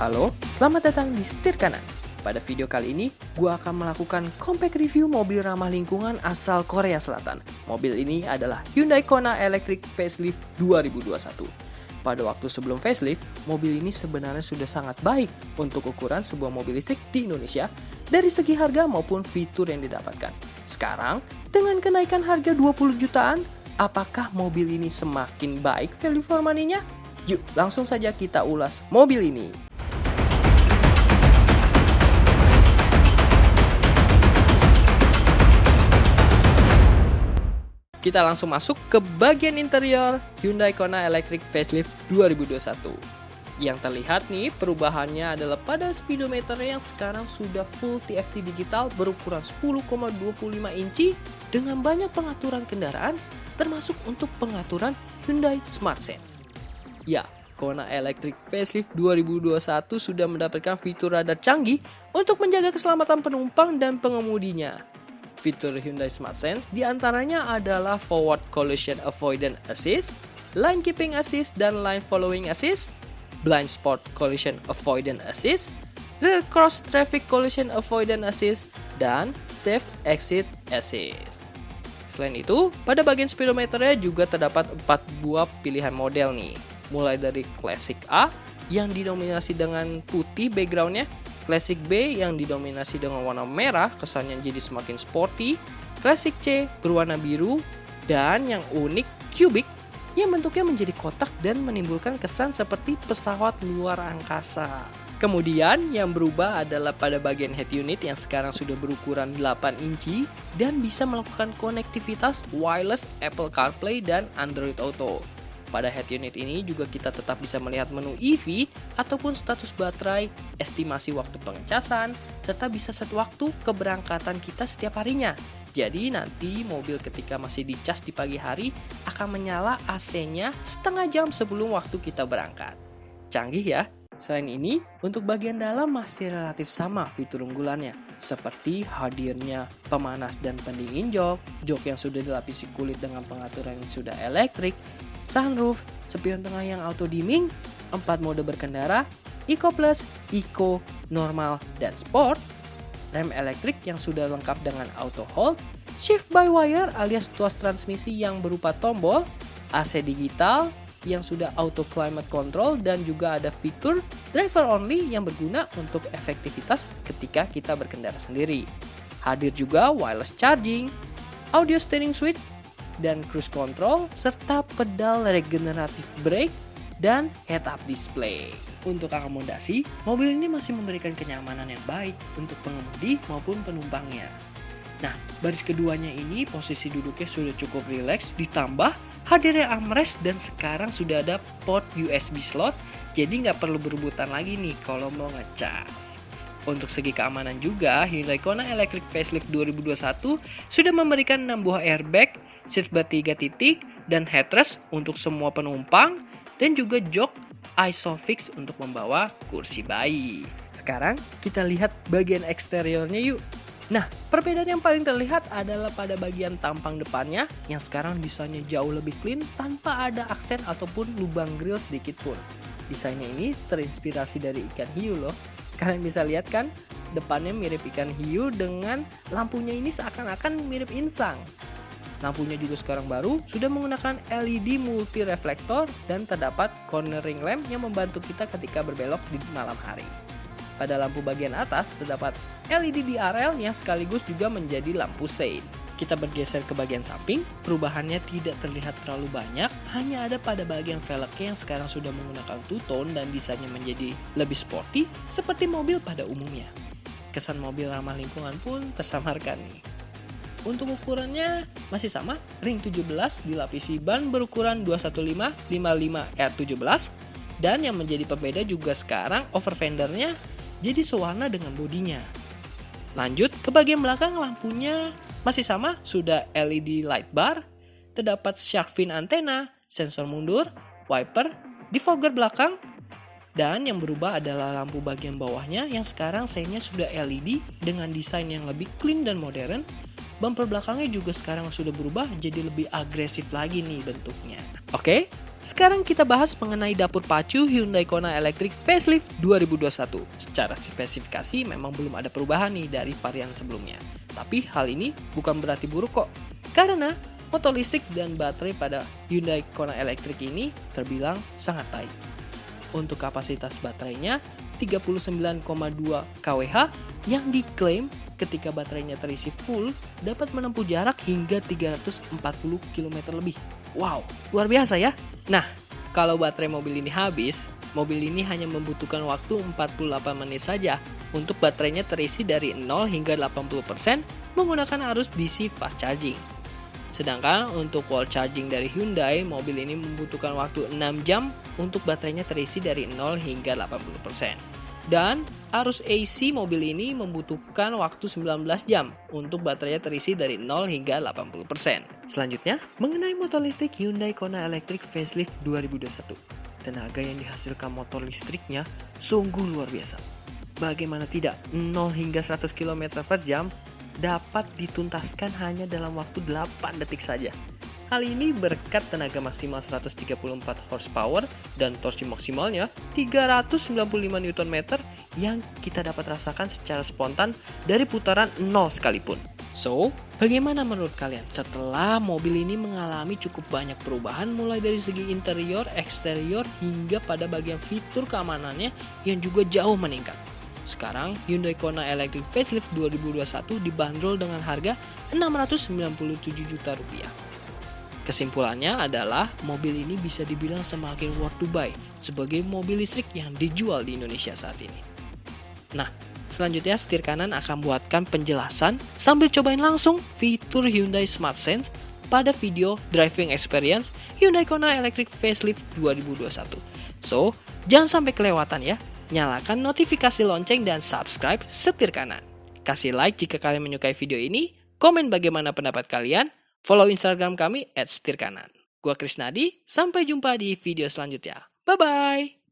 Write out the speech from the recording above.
Halo, selamat datang di Setir Kanan. Pada video kali ini, gue akan melakukan compact review mobil ramah lingkungan asal Korea Selatan. Mobil ini adalah Hyundai Kona Electric Facelift 2021. Pada waktu sebelum facelift, mobil ini sebenarnya sudah sangat baik untuk ukuran sebuah mobil listrik di Indonesia dari segi harga maupun fitur yang didapatkan. Sekarang, dengan kenaikan harga 20 jutaan, apakah mobil ini semakin baik value for money-nya? Yuk, langsung saja kita ulas mobil ini. Kita langsung masuk ke bagian interior Hyundai Kona Electric Facelift 2021. Yang terlihat nih perubahannya adalah pada speedometer yang sekarang sudah full TFT digital berukuran 10,25 inci dengan banyak pengaturan kendaraan termasuk untuk pengaturan Hyundai Smart Sense. Ya, Kona Electric Facelift 2021 sudah mendapatkan fitur radar canggih untuk menjaga keselamatan penumpang dan pengemudinya. Fitur Hyundai Smart Sense diantaranya adalah Forward Collision Avoidance Assist, Line Keeping Assist dan Line Following Assist, Blind Spot Collision Avoidance Assist, Rear Cross Traffic Collision Avoidance Assist, dan Safe Exit Assist. Selain itu, pada bagian speedometernya juga terdapat 4 buah pilihan model nih. Mulai dari Classic A yang didominasi dengan putih backgroundnya, Classic B yang didominasi dengan warna merah, kesannya jadi semakin sporty, Classic C berwarna biru, dan yang unik Cubic yang bentuknya menjadi kotak dan menimbulkan kesan seperti pesawat luar angkasa. Kemudian yang berubah adalah pada bagian head unit yang sekarang sudah berukuran 8 inci dan bisa melakukan konektivitas wireless Apple CarPlay dan Android Auto. Pada head unit ini juga kita tetap bisa melihat menu EV ataupun status baterai, estimasi waktu pengecasan, serta bisa set waktu keberangkatan kita setiap harinya. Jadi nanti mobil ketika masih dicas di pagi hari akan menyala AC-nya setengah jam sebelum waktu kita berangkat. Canggih ya? Selain ini, untuk bagian dalam masih relatif sama fitur unggulannya, seperti hadirnya pemanas dan pendingin jok yang sudah dilapisi kulit dengan pengaturan yang sudah elektrik, sunroof, spion tengah yang auto dimming, 4 mode berkendara, Eco Plus, Eco, Normal, dan Sport, rem elektrik yang sudah lengkap dengan auto hold, shift by wire alias tuas transmisi yang berupa tombol, AC digital yang sudah auto climate control, dan juga ada fitur driver only yang berguna untuk efektivitas ketika kita berkendara sendiri. Hadir juga wireless charging, audio steering switch, dan cruise control, serta pedal regeneratif brake dan head-up display. Untuk akomodasi, mobil ini masih memberikan kenyamanan yang baik untuk pengemudi maupun penumpangnya. Nah, baris keduanya ini posisi duduknya sudah cukup rileks, ditambah hadirnya armrest dan sekarang sudah ada port USB slot, jadi nggak perlu berebutan lagi nih kalau mau ngecas. Untuk segi keamanan juga, Hyundai Kona Electric Facelift 2021 sudah memberikan 6 buah airbag, seatbelt 3 titik, dan headrest untuk semua penumpang, dan juga jok Isofix untuk membawa kursi bayi. Sekarang kita lihat bagian eksteriornya yuk. Nah, perbedaan yang paling terlihat adalah pada bagian tampang depannya yang sekarang desainnya jauh lebih clean tanpa ada aksen ataupun lubang grill sedikit pun. Desainnya ini terinspirasi dari ikan hiu loh. Kalian bisa lihat kan, depannya mirip ikan hiu dengan lampunya ini seakan-akan mirip insang. Lampunya juga sekarang baru sudah menggunakan LED multi reflektor dan terdapat cornering lamp yang membantu kita ketika berbelok di malam hari. Pada lampu bagian atas terdapat LED DRL yang sekaligus juga menjadi lampu shade. Kita bergeser ke bagian samping, perubahannya tidak terlihat terlalu banyak, hanya ada pada bagian velgnya yang sekarang sudah menggunakan two-tone dan desainnya menjadi lebih sporty seperti mobil pada umumnya. Kesan mobil ramah lingkungan pun tersamarkan nih. Untuk ukurannya masih sama, ring 17 dilapisi ban berukuran 215/55R17, dan yang menjadi pembeda juga sekarang over fendernya jadi sewarna dengan bodinya. Lanjut ke bagian belakang, lampunya masih sama, sudah LED light bar, terdapat shark fin antena, sensor mundur, wiper, defogger belakang, dan yang berubah adalah lampu bagian bawahnya yang sekarang seinnya sudah LED dengan desain yang lebih clean dan modern. Bumper belakangnya juga sekarang sudah berubah jadi lebih agresif lagi nih bentuknya. Oke, Sekarang kita bahas mengenai dapur pacu Hyundai Kona Electric Facelift 2021. Secara spesifikasi memang belum ada perubahan nih dari varian sebelumnya. Tapi hal ini bukan berarti buruk kok. Karena motor listrik dan baterai pada Hyundai Kona Electric ini terbilang sangat baik. Untuk kapasitas baterainya 39,2 kWh yang diklaim ketika baterainya terisi full dapat menempuh jarak hingga 340 km lebih. Wow, luar biasa ya. Nah, kalau baterai mobil ini habis, mobil ini hanya membutuhkan waktu 48 menit saja untuk baterainya terisi dari 0 hingga 80% menggunakan arus DC fast charging. Sedangkan untuk wall charging dari Hyundai, mobil ini membutuhkan waktu 6 jam untuk baterainya terisi dari 0 hingga 80%. Dan arus AC mobil ini membutuhkan waktu 19 jam untuk baterainya terisi dari 0 hingga 80%. Selanjutnya, mengenai motor listrik Hyundai Kona Electric Facelift 2021. Tenaga yang dihasilkan motor listriknya sungguh luar biasa. Bagaimana tidak, 0 hingga 100 km per jam dapat dituntaskan hanya dalam waktu 8 detik saja. Hal ini berkat tenaga maksimal 134 horsepower dan torsi maksimalnya 395 Nm yang kita dapat rasakan secara spontan dari putaran 0 sekalipun. So, bagaimana menurut kalian setelah mobil ini mengalami cukup banyak perubahan mulai dari segi interior, eksterior, hingga pada bagian fitur keamanannya yang juga jauh meningkat? Sekarang Hyundai Kona Electric Facelift 2021 dibanderol dengan harga Rp697 juta. Kesimpulannya adalah mobil ini bisa dibilang semakin worth to buy sebagai mobil listrik yang dijual di Indonesia saat ini. Nah, selanjutnya setir kanan akan buatkan penjelasan sambil cobain langsung fitur Hyundai Smart Sense pada video driving experience Hyundai Kona Electric Facelift 2021. So, jangan sampai kelewatan ya. Nyalakan notifikasi lonceng dan subscribe setir kanan. Kasih like jika kalian menyukai video ini, komen bagaimana pendapat kalian, follow Instagram kami @setirkanan. Gua Krisnadi, sampai jumpa di video selanjutnya. Bye-bye!